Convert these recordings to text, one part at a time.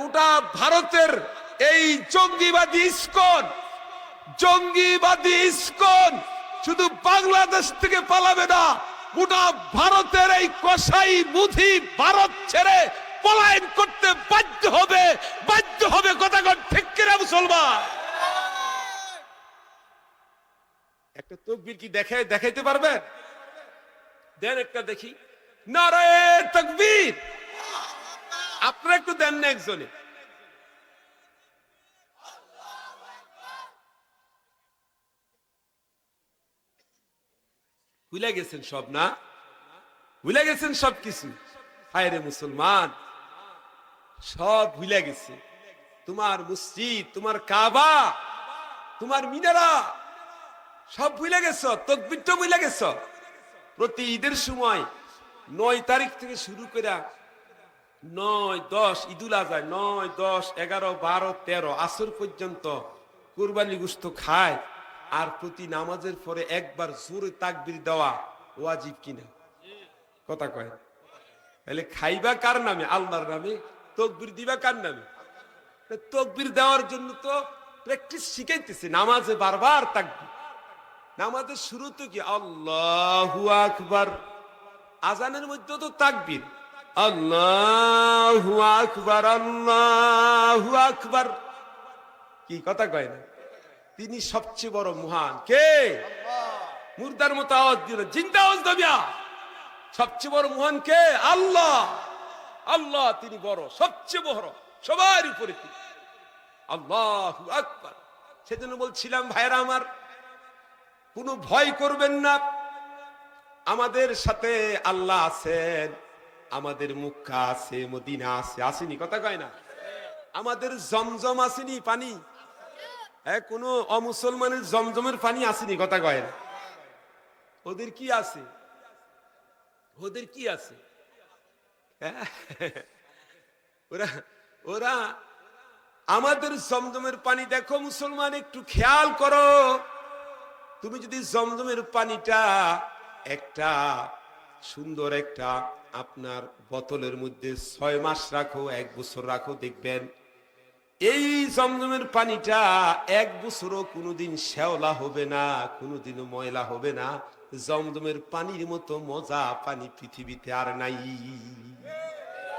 গোটা ভারতের এই জঙ্গিবাদী ইসকন শুধু বাংলাদেশ থেকে পালাবে না, গোটা ভারতের এই কসাই মুধি ভারত ছেড়ে পলায়ন করতে বাধ্য হবে। কথা ঠিক কিনা মুসলমান? একটা তাকবীর কি দেখাইতে পারবেন? দেন একটা দেখি। নারায়ে তাকবীর। আপনারা একটু দেন না একজনে। ভুলে গেছেন সব, না ভুলে গেছেন সব কিছু। হায় রে মুসলমান, সব ভুলে গেছে। তোমার মসজিদ, তোমার কাবা, তোমার মিনারা সব ভুলে গেছ, তাকবীরটা ভুলে গেছ। প্রতি ঈদের সময় 9 তারিখ থেকে শুরু করে 9, 10 ঈদুল আজহা, 9, 10, 11, 12, 13 আসর পর্যন্ত কুরবানি গোশত খায়। আর প্রতি নামাজের পরে একবার জোরে তাকবীর দেওয়া ওয়াজিব কিনা? কথা কয়। তাহলে খাইবা কার নামে? আল্লাহর নামে। তাকবীর দিবা কার নামে? তাকবীর দেওয়ার জন্য তো প্র্যাকটিস শিখাইতেছে। নামাজে বারবার তাকবীর। নামাজের শুরু তো কি আল্লাহু আকবার, আজানের মধ্যে তো তাকবীর আল্লাহু আকবার, আল্লাহু আকবার। কি কথা কয় না? তিনি সবচেয়ে বড় মহান। কে? মুর্দার মতো আওয়াজ দিল, জিন্দা আওয়াজ দিবা। সবচেয়ে বড় মহান কে? আল্লাহ। আল্লাহ তিনি বড়, সবচেয়ে বড়, সবার উপরে তিনি। আল্লাহু আকবার। সেজন্য বলছিলাম ভাইরা আমার, কোনো ভয় করবেন না। আমাদের সাথে আল্লাহ আছেন, আমাদের মক্কা আছে, মদিনা আছে, আসেনি? কথা কয় না? আমাদের জমজম আসেনি পানি? কোন অমুসলমানের জমজমের পানি আসেনি? কথা কয় না? ওদের কি আছে? ওদের কি আছে? ওরা আমাদের জমজমের পানি দেখো মুসলমান, একটু খেয়াল করো। তুমি যদি জমজমের পানিটা একটা সুন্দর একটা আপনার বোতলের মধ্যে 6 মাস রাখো, 1 বছর রাখো, দেখবেন এই জমজমের পানিটা 1 বছরও কোনোদিন শ্যাওলা হবে না, কোনোদিনও ময়লা হবে না। জমজমের পানির মতো মজা পানি পৃথিবীতে আর নাই।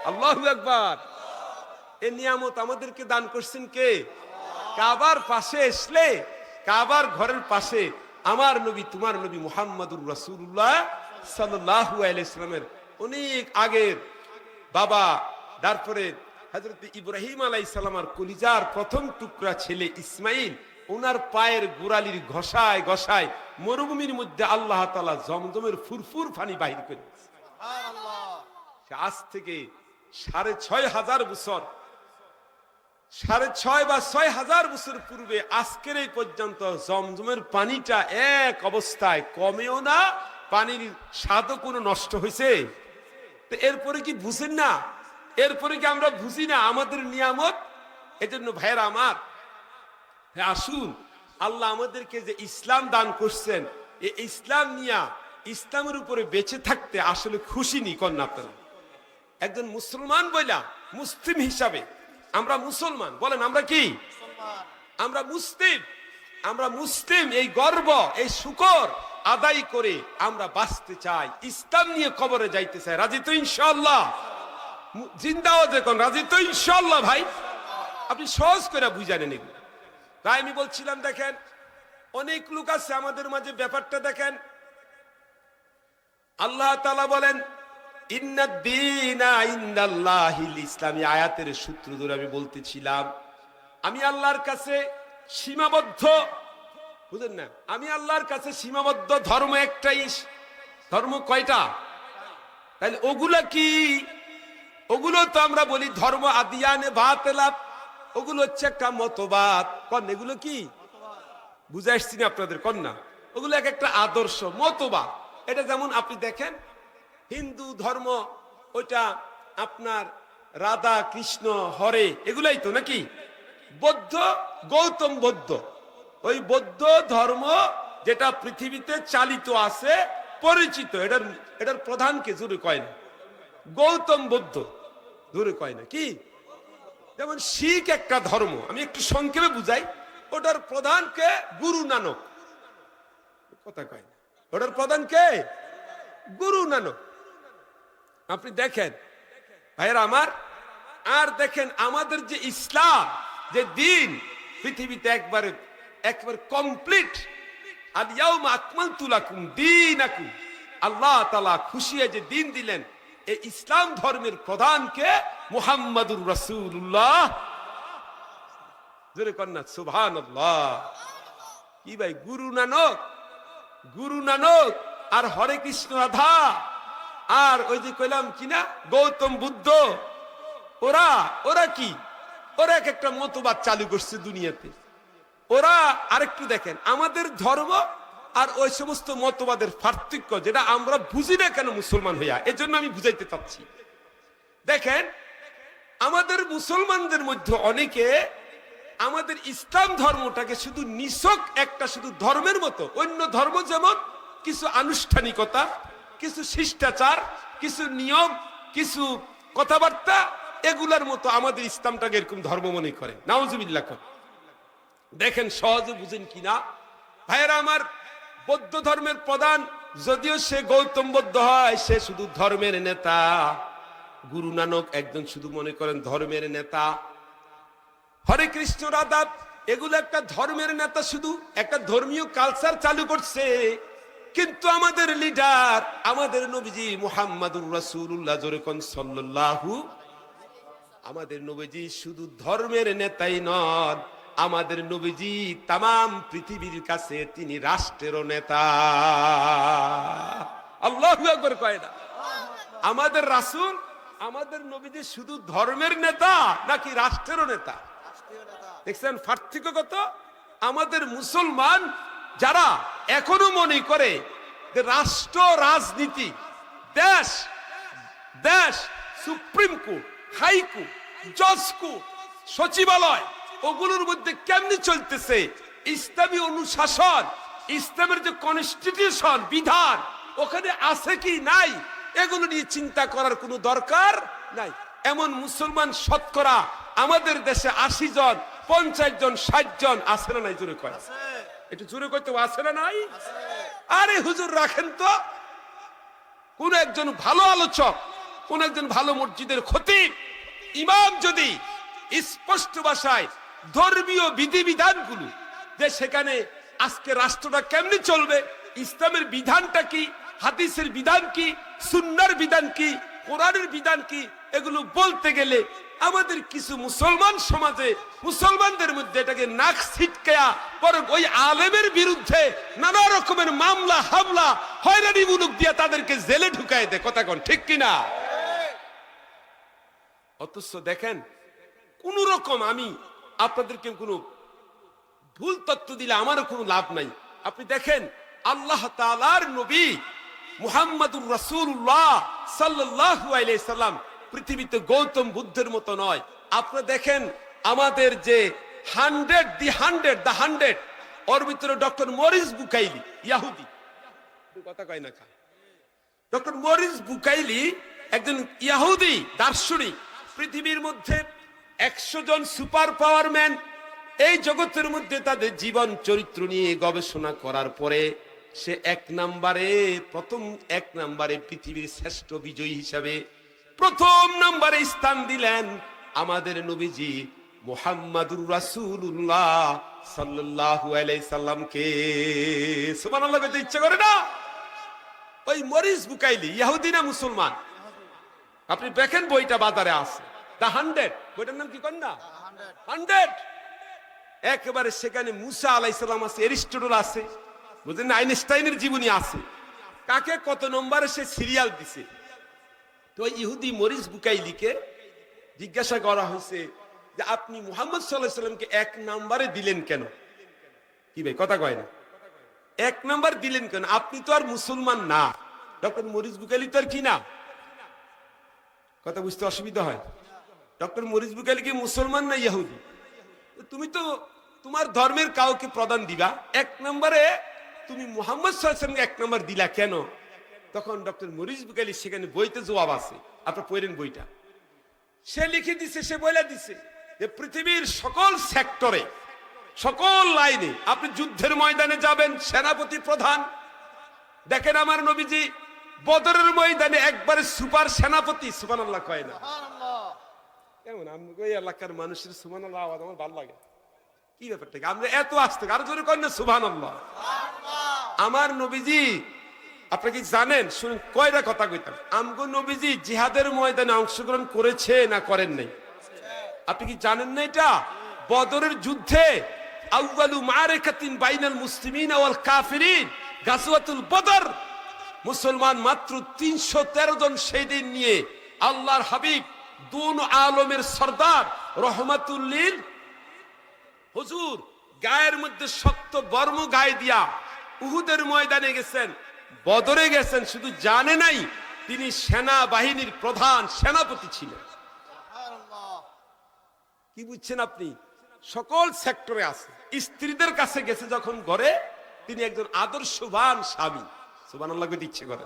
আল্লাহু আকবার। এই নিয়ামত আমাদেরকে দান করছেন কে? কাবার পাশে আসলে, কাবার ঘরের পাশে আমার নবী, তোমার নবী মুহাম্মদুর রাসূলুল্লাহ সাল্লাল্লাহু আলাইহি সাল্লামের অনেক আগের বাবা, তারপরে হযরত ইব্রাহিম আলাইহিস সালামের কলিজার প্রথম টুকরা ছেলে ইসমাইল, ওনার পায়ের গোড়ালির ঘষায় ঘষায় মরুভূমির মধ্যে আল্লাহ তাআলা জমজমের ফুরফুর পানি বাহির করে দিয়েছে। সুবহানাল্লাহ। আজ থেকে 6,500 বছর, 6,500 বা 6,000 বছর পূর্বে আজকের এই পর্যন্ত জমজমের পানিটা এক অবস্থায়, কমেও না, পানির স্বাদও কোনো নষ্ট হয়েছে? তো এরপরে কি বুঝেন না? এরপরে কি আমরা বুঝি না আমাদের নিয়ামত? এজন্য ভাইরা আমার, আসুন আল্লাহ আমাদেরকে যে ইসলাম দান করছেন, এই ইসলাম নিয়া, ইসলামের উপরে বেঁচে থাকতে আসলে খুশি নি? কন্যা আপনারা একজন মুসলমান বইলা, মুসলিম হিসাবে আমরা মুসলমান, বলেন আমরা কি? আমরা মুসলিম। আমরা মুসলিম, এই গর্ব, এই শুকর আদায় করে আমরা বাঁচতে চাই, ইসলাম নিয়ে কবরে যাইতে চাই। রাজি তো ইনশাআল্লাহ? জিন্দাও দেখুন, রাজি তো ইনশাআল্লাহ? ভাই আপনি সহজ করে বুঝানেন এগুলো। তাই আমি বলছিলাম, দেখেন অনেক লোক আছে আমাদের মাঝে, ব্যাপারটা দেখেন। আল্লাহ তাআলা বলেন ইন্নাদ-দীনা ইনদাল্লাহিল ইসলাম। এই আয়াতের সূত্র ধরে আমি বলতেছিলাম, আমি আল্লাহর কাছে সীমাবদ্ধ, বুঝেন না? আমি আল্লাহর কাছে সীমাবদ্ধ ধর্ম একটাই। ধর্ম কয়টা? তাহলে ওগুলা কি? ওগুলো তো আমরা বলি ধর্ম আদিয়ানে বাতিলা, ওগুলো হচ্ছে একটা মতবাদ। কন এগুলো কি? বুঝে আসছি না আপনাদের? কন্যা ওগুলো এক একটা আদর্শ, মতবাদ। এটা যেমন আপনি দেখেন হিন্দু ধর্ম, ওইটা আপনার রাধা কৃষ্ণ হরে, এগুলাই তো নাকি? বৌদ্ধ, গৌতম বৌদ্ধ, ওই বৌদ্ধ ধর্ম যেটা পৃথিবীতে চালিত আছে, পরিচিত, এটার প্রধানকে জোরে কয় না গৌতম বৌদ্ধ, জোরে কয় না কি? যেমন শিখ একটা ধর্ম, আমি একটু সংক্ষেপে বুঝাই। ওটার প্রধান কে? গুরু নানক। কথা কয় না, ওটার প্রধান কে? গুরু নানক। আপনি দেখেন ভাইয়েরা আমার, আর দেখেন আমাদের যে ইসলাম, যে দিন, পৃথিবীতে একবারে কমপ্লিট। আল ইয়াউমা আকমালতু লাকুম দীনাকুম, আল্লাহ তাআলা খুশি হয়ে যে দিন দিলেন, এই ইসলাম ধর্মের প্রধান কে? মুহাম্মাদুর রাসূলুল্লাহ। জোরে কন্যা সুবহানাল্লাহ। কি ভাই, গুরু নানক, গুরু নানক আর হরে কৃষ্ণ রাধা, আর ওই যে কইলাম কিনা গৌতম বুদ্ধ, ওরা কি, ওরা এক একটা মতবাদ চালু করছে দুনিয়াতে। ওরা আরেকটু দেখেন আমাদের ধর্ম আর ওই সমস্ত মতবাদের পার্থক্য, যেটা আমরা বুঝি না কেন মুসলমান হইয়া, এজন্য আমি বুঝাইতে চাচ্ছি। দেখেন আমাদের মুসলমানদের মধ্যে অনেকে আমাদের ইসলাম ধর্মটাকে শুধু নিছক একটা শুধু ধর্মের মতো, অন্য ধর্ম যেমন কিছু আনুষ্ঠানিকতা, কিছু শিষ্টাচার, কিছু নিয়ম, কিছু কথাবার্তা, এগুলার মতো আমাদের ইসলামটাকে এরকম ধর্ম মনে করে। নাউজুবিল্লাহ। দেখেন সহজে বুঝেন কিনা ভাইয়েরা আমার, বৌদ্ধ ধর্মের প্রধান যদিও সে গৌতম বুদ্ধ হয়, সে শুধু ধর্মের নেতা। গুরু নানক একজন শুধু মনে করেন ধর্মের নেতা। হরে কৃষ্ণ রাধা এগুলো একটা ধর্মের নেতা, শুধু একটা ধর্মীয় কালচার চালু করছে। কিন্তু আমাদের লিডার, আমাদের নবীজি মুহাম্মাদুর রাসূলুল্লাহ যেরকম সাল্লাল্লাহু, আমাদের নবীজি শুধু ধর্মের নেতাই নন, আমাদের নবীজি তাম পৃথিবীর কাছে তিনি রাষ্ট্রেরও নেতা। আল্লাহু আকবার কয় না? আমাদের রাসূল, আমাদের নবীজি শুধু ধর্মের নেতা নাকি রাষ্ট্রেরও নেতা? দেখছেন পার্থক্য কত? আমাদের মুসলমান যারা এখনো মনে করে যে রাষ্ট্র রাজনীতি, দেশ দেশ সুপ্রিম কোর্ট, হাইকোর্ট, জজ কোর্ট, সচিবালয়, ওগুলোর মধ্যে কেমনি চলতেছে ইসলামী অনুশাসন, ইসলামের যে কনস্টিটিউশন বিধান ওখানে আছে কি নাই, এগুলো নিয়ে চিন্তা করার কোনো দরকার নাই। এমন মুসলমান শতকরা আমাদের দেশে 80 জন, 50 জন, 60 জন আছে না নাই? জোরে কয়, একটু জোরে কইতে আছে না নাই? আরে হুজুর রাখেন তো, কোন একজন ভালো আলোচক, কোন একজন ভালো মসজিদের খতিব, ইমাম যদি স্পষ্ট ভাষায় ধর্মীয় বিধিবিধানগুলো, যে সেখানে আজকে রাষ্ট্রটা কেমনি চলবে, ইসলামের বিধানটা কি, হাদিসের বিধান কি, সুন্নাহর বিধান কি, কোরআনের বিধান কি, এগুলো বলতে গেলে আমাদের কিছু মুসলমান সমাজে, মুসলমানদের মধ্যে এটাকে নাক ছিটকায়া পরে ওই আলেমের বিরুদ্ধে নানা রকমের মামলা হামলা হয়রানিমূলক দিয়ে তাদেরকে জেলে ঢুকায় দেয়। কথা কোন ঠিক কিনা? অথচ দেখেন কোন রকম আমি আপনাদেরকে কোনো ভুল তথ্য দিলে আমারও কোনো লাভ নাই। আপনি দেখেন আল্লাহ তাআলার নবী মুহাম্মাদুর রাসূলুল্লাহ সাল্লাল্লাহু আলাইহি সাল্লাম পৃথিবীতে গৌতম বুদ্ধের মতো নয়। আপনারা দেখেন আমাদের যে 100 ওর ভিতরে ডক্টর মরিস বুকাইলি, ইহুদি, কথা কয় না খা, ডক্টর মরিস বুকাইলি একজন ইহুদি দার্শনিক। পৃথিবীর মধ্যে 100 জন সুপার পাওয়ারম্যান এই জগতের মধ্যে তাদের জীবন চরিত্র নিয়ে গবেষণা করার পরে সে প্রথম এক নম্বরে পৃথিবীর শ্রেষ্ঠ বিজয়ী হিসাবে প্রথম নম্বরে স্থান দিলেন আমাদের নবীজি মুহাম্মাদুর রাসূলুল্লাহ সাল্লাল্লাহু আলাইহি সাল্লামকে। সুবহানাল্লাহ কইতে ইচ্ছা করে না? ওই মরিস বুকাইলি ইহুদি না মুসলমান? আপনি দেখেন বইটা বাজারে আছে, দ্য 100, বইটার নাম কি করেন না? 100। একেবারে সেখানে মুসা আলাইহিস সালাম আছে, এরিস্টটল আছে, বুঝলেন না, আইনস্টাইনের জীবনী আছে, কাকে কত নম্বরে সে সিরিয়াল দিছে। তো ইহুদি মরিস বুকাইলিকে জিজ্ঞাসা করা হয়েছে যে আপনি মুহাম্মদ সাল্লাল্লাহু আলাইহি সাল্লামকে 1 নম্বরে দিলেন কেন? কি ভাই কথা কয় না? 1 নম্বর দিলেন কেন? আপনি তো আর মুসলমান না। ডক্টর মরিস বুকাইলি তো আর কি না, কথা বুঝতে অসুবিধা হয়। ডক্টর মরিস বুকাইলি কি মুসলমান না ইহুদি? তুমি তো তোমার ধর্মের কাউকে প্রদান দিবা, 1 নম্বরে তুমি মুহাম্মদ সাল্লাল্লাহু আলাইহি সাল্লামকে 1 নম্বর দিলা কেন? তখন ডক্টর মরিস বুকাইলি সেখানে বইতে জবাব আছে, আপনারা পড়েন বইটা, সে লিখে দিছে, সে বলে দিছে যে পৃথিবীর সকল সেক্টরে, সকল লাইনে আপনি যুদ্ধের ময়দানে যাবেন, সেনাপতি প্রধান। দেখেন আমার নবীজি বদরের ময়দানে একবারে সুপার সেনাপতি, সুবহানাল্লাহ কয় না? কেমন আমাদের এলাকার মানুষের সুবহানাল্লাহ আওয়াজ আমার ভালো লাগে। কি ব্যাপারটা, আমরা এত আসতে আরো জোরে করেন না সুবহানাল্লাহ। আমার নবীজি আপনি কি জানেন, শুনুন কয়টা কথা কইতাম। আমগো নবীজি জিহাদের ময়দানে অংশগ্রহণ করেছে না করেন নাই? আপনি কি জানেন না এটা? বদরের যুদ্ধে আউয়ালু মাআরাকাতিন বাইনাল মুসলিমিনা ওয়াল কাফিরিন, গাজওয়াতুল বদর, মুসলমান মাত্র 313 জন শহীদ নিয়ে আল্লাহর হাবিব দুন আলমের সরদার রহমাতুল লিল হুজুর গায়ের মধ্যে শক্ত বর্ম গায়ে দিয়া উহুদের ময়দানে গেছেন, বদরে গেছেন, শুধু জানে নাই তিনি সেনাবাহিনীর প্রধান সেনাপতি ছিলেন। কি বুঝছেন আপনি? সকল সেক্টরে আছে। স্ত্রীদের কাছে গেছে যখন ঘরে, তিনি একজন আদর্শবান স্বামী। সুবহানাল্লাহ দিচ্ছে করে।